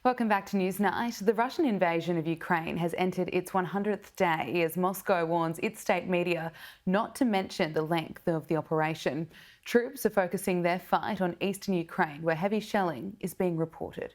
Welcome back to Newsnight. The Russian invasion of Ukraine has entered its 100th day as Moscow warns its state media not to mention the length of the operation. Troops are focusing their fight on eastern Ukraine, where heavy shelling is being reported.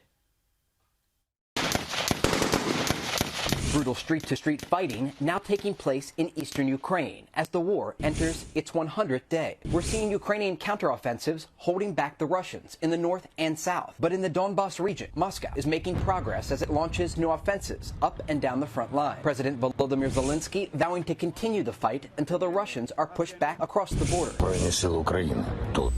Brutal street-to-street fighting now taking place in eastern Ukraine as the war enters its 100th day. We're seeing Ukrainian counteroffensives holding back the Russians in the north and south. But in the Donbas region, Moscow is making progress as it launches new offensives up and down the front line. President Volodymyr Zelensky vowing to continue the fight until the Russians are pushed back across the border.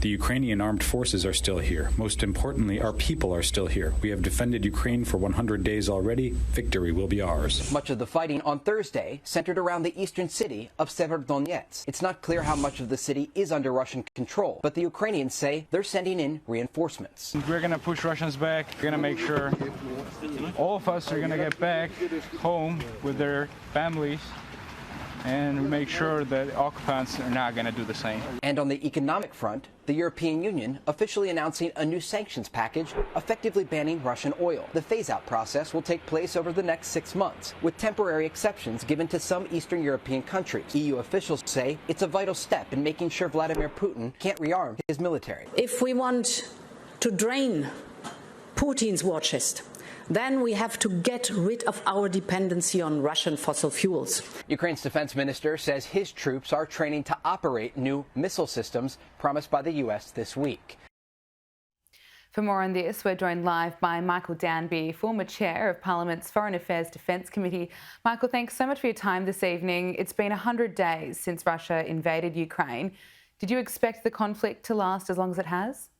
The Ukrainian armed forces are still here. Most importantly, our people are still here. We have defended Ukraine for 100 days already. Victory will be ours. Much of the fighting on Thursday centered around the eastern city of Severodonetsk. It's not clear how much of the city is under Russian control, but the Ukrainians say they're sending in reinforcements. We're going to push Russians back. We're going to make sure all of us are going to get back home with their families and make sure that occupants are not going to do the same. And on the economic front, the European Union officially announcing a new sanctions package effectively banning Russian oil. The phase-out process will take place over the next 6 months, with temporary exceptions given to some Eastern European countries. EU officials say it's a vital step in making sure Vladimir Putin can't rearm his military. If we want to drain Putin's war chest, then we have to get rid of our dependency on Russian fossil fuels. Ukraine's defense minister says his troops are training to operate new missile systems promised by the U.S. this week. For more on this, we're joined live by Michael Danby, former chair of Parliament's Foreign Affairs Defence Committee. Michael, thanks so much for your time this evening. It's been 100 days since Russia invaded Ukraine. Did you expect the conflict to last as long as it has?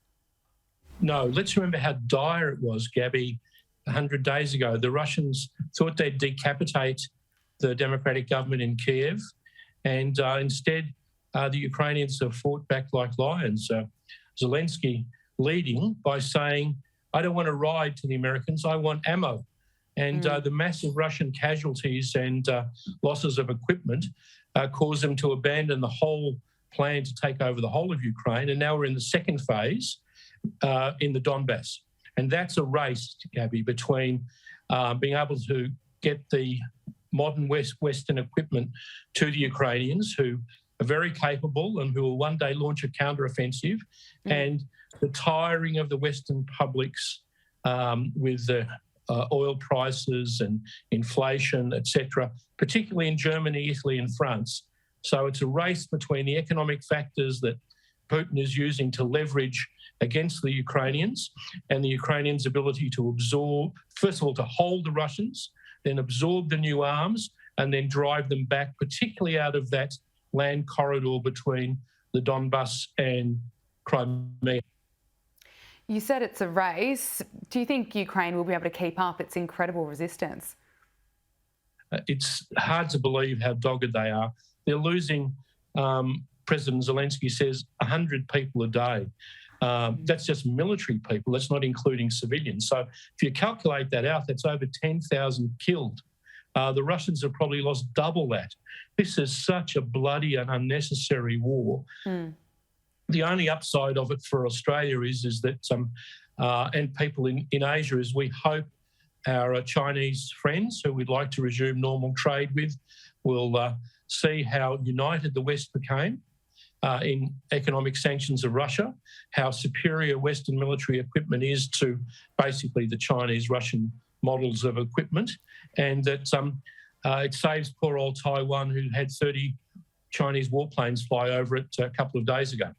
No, let's remember how dire it was, Gabby. 100 days ago, the Russians thought they'd decapitate the democratic government in Kiev, and instead the Ukrainians have fought back like lions. Zelensky leading by saying, I don't want to ride to the Americans, I want ammo. And the massive Russian casualties and losses of equipment caused them to abandon the whole plan to take over the whole of Ukraine, and now we're in the second phase in the Donbas. And that's a race, Gabby, between being able to get the modern Western equipment to the Ukrainians, who are very capable and who will one day launch a counteroffensive, and the tiring of the Western publics with the oil prices and inflation, etc., particularly in Germany, Italy and France. So it's a race between the economic factors that Putin is using to leverage against the Ukrainians and the Ukrainians' ability to absorb, first of all, to hold the Russians, then absorb the new arms, and then drive them back, particularly out of that land corridor between the Donbas and Crimea. You said it's a race. Do you think Ukraine will be able to keep up its incredible resistance? It's hard to believe how dogged they are. They're losing, President Zelensky says, 100 people a day. That's just military people. That's not including civilians. So if you calculate that out, that's over 10,000 killed. The Russians have probably lost double that. This is such a bloody and unnecessary war. The only upside of it for Australia is that and people in Asia is we hope our Chinese friends who we'd like to resume normal trade with will see how united the West became in economic sanctions of Russia, how superior Western military equipment is to basically the Chinese-Russian models of equipment, and that it saves poor old Taiwan, who had 30 Chinese warplanes fly over it a couple of days ago.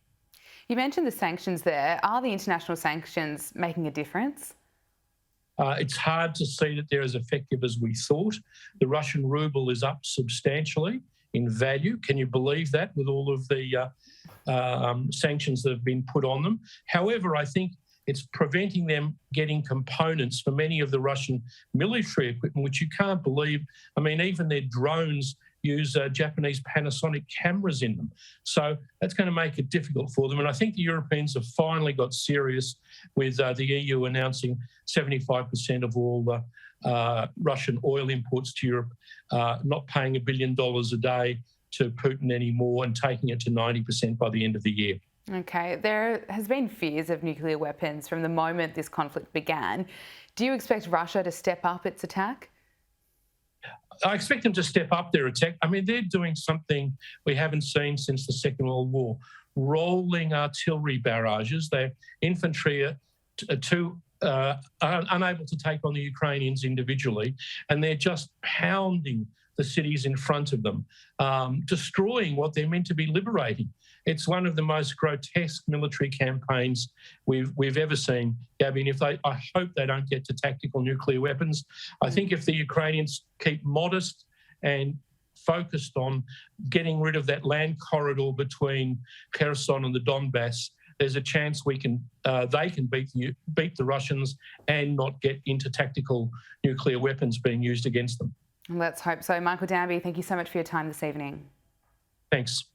You mentioned the sanctions there. Are the international sanctions making a difference? It's hard to see that they're as effective as we thought. The Russian ruble is up substantially in value. Can you believe that with all of the sanctions that have been put on them? However, I think it's preventing them getting components for many of the Russian military equipment, which you can't believe. I mean, even their drones use Japanese Panasonic cameras in them. So that's going to make it difficult for them. And I think the Europeans have finally got serious with the EU announcing 75% of all the Russian oil imports to Europe, not paying $1 billion a day to Putin anymore and taking it to 90% by the end of the year. Okay, there has been fears of nuclear weapons from the moment this conflict began. Do you expect Russia to step up its attack? I expect them to step up their attack. I mean, they're doing something we haven't seen since the Second World War. Rolling artillery barrages. Their infantry are unable to take on the Ukrainians individually, and they're just pounding the cities in front of them, destroying what they're meant to be liberating. It's one of the most grotesque military campaigns we've ever seen, Gabby. And I hope they don't get to tactical nuclear weapons. I think if the Ukrainians keep modest and focused on getting rid of that land corridor between Kherson and the Donbass, there's a chance they can beat the Russians and not get into tactical nuclear weapons being used against them. Let's hope so. Michael Danby, thank you so much for your time this evening. Thanks.